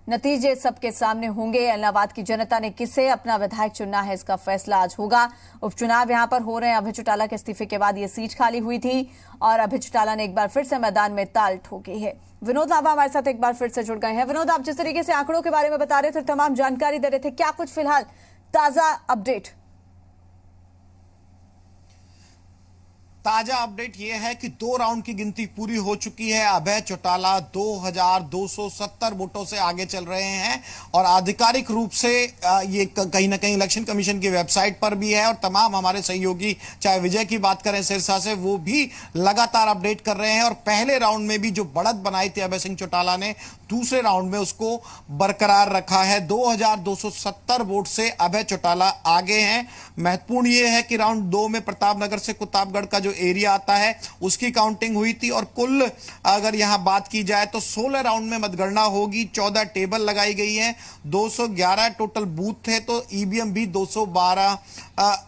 नतीजे सबके सामने होंगे। इलाहाबाद की जनता ने किसे अपना विधायक चुनना है, इसका फैसला आज होगा। उपचुनाव यहां पर हो रहे हैं। अभय चौटाला के इस्तीफे के बाद ये सीट खाली हुई थी और अभय चौटाला ने एक बार फिर से मैदान में ताल ठोकी है। विनोद लांबा हमारे साथ एक बार फिर से जुड़ गए हैं। विनोद, आप जिस तरीके से आंकड़ों के बारे में बता रहे थे, तमाम जानकारी दे रहे थे, क्या कुछ फिलहाल ताजा अपडेट? ताजा अपडेट यह है कि 2 राउंड की गिनती पूरी हो चुकी है। अभय चौटाला 2270 वोटों से आगे चल रहे हैं और आधिकारिक रूप से ये कहीं ना कहीं इलेक्शन कमीशन की वेबसाइट पर भी है और तमाम हमारे सहयोगी, चाहे विजय की बात करें सिरसा से, वो भी लगातार अपडेट कर रहे हैं। और पहले राउंड में भी जो बढ़त बनाई थी अभय सिंह चौटाला ने, दूसरे राउंड में उसको बरकरार रखा है। 2270 वोट से अभय चौटाला आगे हैं। महत्वपूर्ण यह है कि राउंड 2 में प्रतापनगर से कुताबगढ़ का जो एरिया आता है उसकी काउंटिंग हुई थी और कुल अगर यहां बात की जाए तो 16 राउंड में मतगणना होगी। 14 टेबल लगाई गई हैं, 211 टोटल बूथ थे, तो ईवीएम भी 212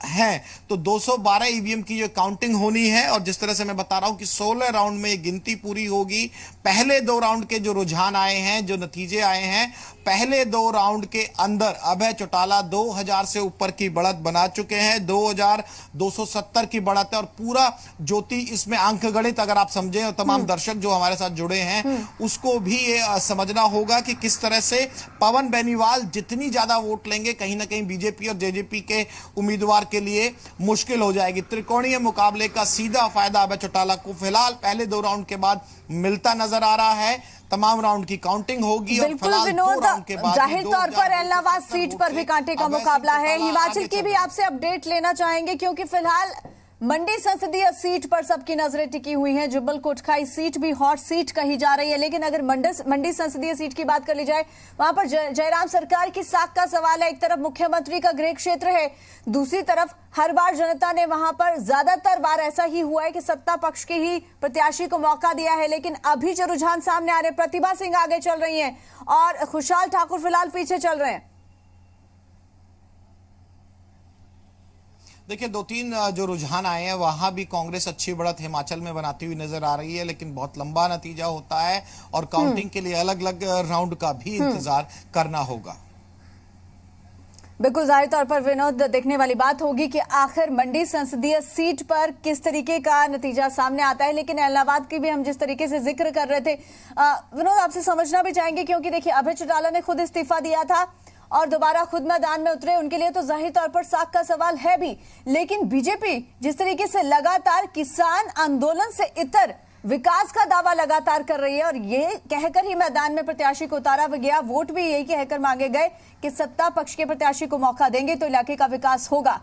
है। तो 212 ईवीएम की जो काउंटिंग होनी है और जिस तरह से मैं बता रहा हूं कि 16 राउंड में ये गिनती पूरी होगी। पहले 2 राउंड के जो रुझान आए हैं, जो नतीजे आए हैं, पहले 2 राउंड के अंदर अभय चौटाला 2000 से ऊपर की बढ़त बना चुके हैं। 2270 की बढ़त है और पूरा ज्योति इसमें अंक गणित अगर आप समझें और तमाम दर्शक जो हमारे साथ जुड़े हैं उसको भी ये समझना होगा कि किस तरह से पवन बेनीवाल जितनी ज्यादा वोट लेंगे, कहीं ना कहीं बीजेपी और जेजेपी के उम्मीदवार के लिए मुश्किल हो जाएगी। त्रिकोणीय मुकाबले का सीधा फायदा अभय चौटाला को फिलहाल पहले 2 राउंड के बाद मिलता नजर आ रहा है। तमाम राउंड की काउंटिंग होगी और फिलहाल 2 राउंड के बाद जाहिर तौर पर इलाहाबाद सीट पर भी कांटे का मुकाबला है। हिमाचल की भी आपसे अपडेट लेना चाहेंगे क्योंकि फिलहाल मंडी संसदीय सीट पर सबकी नजरें टिकी हुई हैं। जुब्बल कोटखाई सीट भी हॉट सीट कही जा रही है, लेकिन अगर मंडी संसदीय सीट की बात कर ली जाए, वहां पर जयराम सरकार की साख का सवाल है। एक तरफ मुख्यमंत्री का गृह क्षेत्र है, दूसरी तरफ हर बार जनता ने वहां पर ज्यादातर बार ऐसा ही हुआ है कि सत्ता पक्ष के ही प्रत्याशी को मौका दिया है। लेकिन अभी जो रुझान सामने आ रहे, प्रतिभा सिंह आगे चल रही है और खुशहाल ठाकुर फिलहाल पीछे चल रहे हैं। देखिए 2-3 जो रुझान आए हैं वहां भी कांग्रेस अच्छी बढ़त हिमाचल में बनाती हुई नजर आ रही है, लेकिन बहुत लंबा नतीजा होता है और काउंटिंग के लिए अलग अलग राउंड का भी इंतजार करना होगा। बिल्कुल, जाहिर तौर पर विनोद, देखने वाली बात होगी कि आखिर मंडी संसदीय सीट पर किस तरीके का नतीजा सामने आता है। लेकिन इलाहाबाद की भी हम जिस तरीके से जिक्र कर रहे थे, विनोद आपसे समझना भी चाहेंगे क्योंकि देखिए अभय चौटाला ने खुद इस्तीफा दिया था और दोबारा खुद मैदान में उतरे, उनके लिए तो जाहिर तौर पर साख का सवाल है भी। लेकिन बीजेपी जिस तरीके से लगातार किसान आंदोलन से इतर विकास का दावा लगातार कर रही है और ये कहकर ही मैदान में प्रत्याशी को उतारा गया, वोट भी यही कहकर मांगे गए कि सत्ता पक्ष के प्रत्याशी को मौका देंगे तो इलाके का विकास होगा।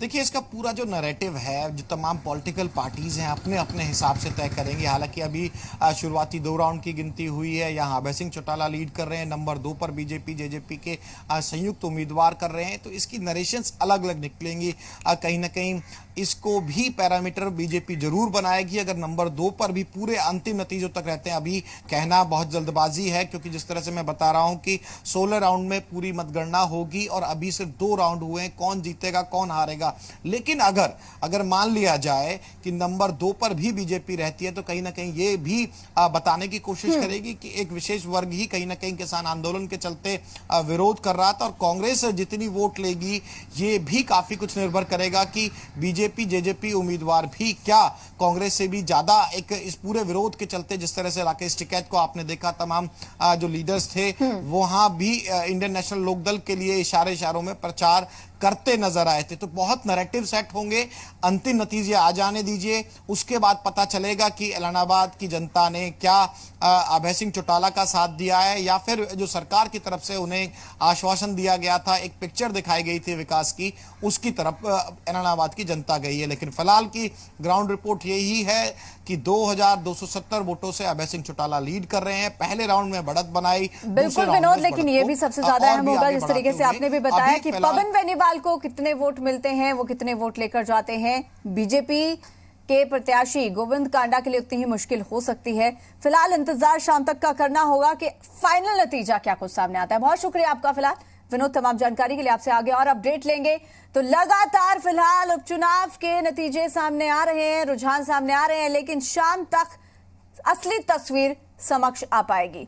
देखिए इसका पूरा जो नैरेटिव है, जो तमाम पॉलिटिकल पार्टीज हैं अपने अपने हिसाब से तय करेंगे। हालांकि अभी शुरुआती 2 राउंड की गिनती हुई है, यहाँ अभय सिंह चौटाला लीड कर रहे हैं, नंबर 2 पर बीजेपी जेजेपी के संयुक्त उम्मीदवार कर रहे हैं, तो इसकी नरेशंस अलग अलग निकलेंगी। कहीं ना कहीं इसको भी पैरामीटर बीजेपी जरूर बनाएगी अगर नंबर 2 पर भी पूरे अंतिम नतीजों तक रहते हैं। अभी कहना बहुत जल्दबाजी है क्योंकि जिस तरह से मैं बता रहा हूं कि 16 राउंड में पूरी मतगणना होगी और अभी सिर्फ 2 राउंड हुए हैं, कौन जीतेगा कौन हारेगा। लेकिन अगर मान लिया जाए कि नंबर 2 पर भी बीजेपी रहती है तो कहीं ना कहीं ये भी बताने की कोशिश करेगी कि एक विशेष वर्ग ही कहीं ना कहीं किसान आंदोलन के चलते विरोध कर रहा था और कांग्रेस जितनी वोट लेगी ये भी काफी कुछ निर्भर करेगा कि बीजेपी जेजेपी उम्मीदवार भी क्या कांग्रेस से भी ज्यादा एक इस पूरे विरोध के चलते, जिस तरह से राकेश टिकैत को आपने देखा, तमाम जो लीडर्स थे वहां भी इंडियन नेशनल लोकदल के लिए इशारों में प्रचार करते नजर आए थे। तो बहुत नैरेटिव सेट होंगे, अंतिम नतीजे आ जाने दीजिए, उसके बाद पता चलेगा कि इलाहाबाद की जनता ने क्या अभय सिंह चौटाला का साथ दिया है या फिर जो सरकार की तरफ से उन्हें आश्वासन दिया गया था, एक पिक्चर दिखाई गई थी विकास की, उसकी तरफ इलाहाबाद की जनता गई है। लेकिन फिलहाल की ग्राउंड रिपोर्ट यही है कि 2270 वोटों से अभय सिंह चौटाला लीड कर रहे हैं। पहले राउंड में बढ़त बनाई, बिल्कुल विनोद, लेकिन ये भी सबसे ज्यादा अहम होगा जिस तरीके से आपने भी बताया कि पवन बेनीवाल को कितने वोट मिलते हैं, वो कितने वोट लेकर जाते हैं। बीजेपी के प्रत्याशी गोविंद कांडा के लिए उतनी ही मुश्किल हो सकती है। फिलहाल इंतजार शाम तक का करना होगा कि फाइनल नतीजा क्या कुछ सामने आता है। बहुत शुक्रिया आपका फिलहाल विनोद, तमाम जानकारी के लिए। आपसे आगे और अपडेट लेंगे। तो लगातार फिलहाल उपचुनाव के नतीजे सामने आ रहे हैं, रुझान सामने आ रहे हैं, लेकिन शाम तक असली तस्वीर समक्ष आ पाएगी।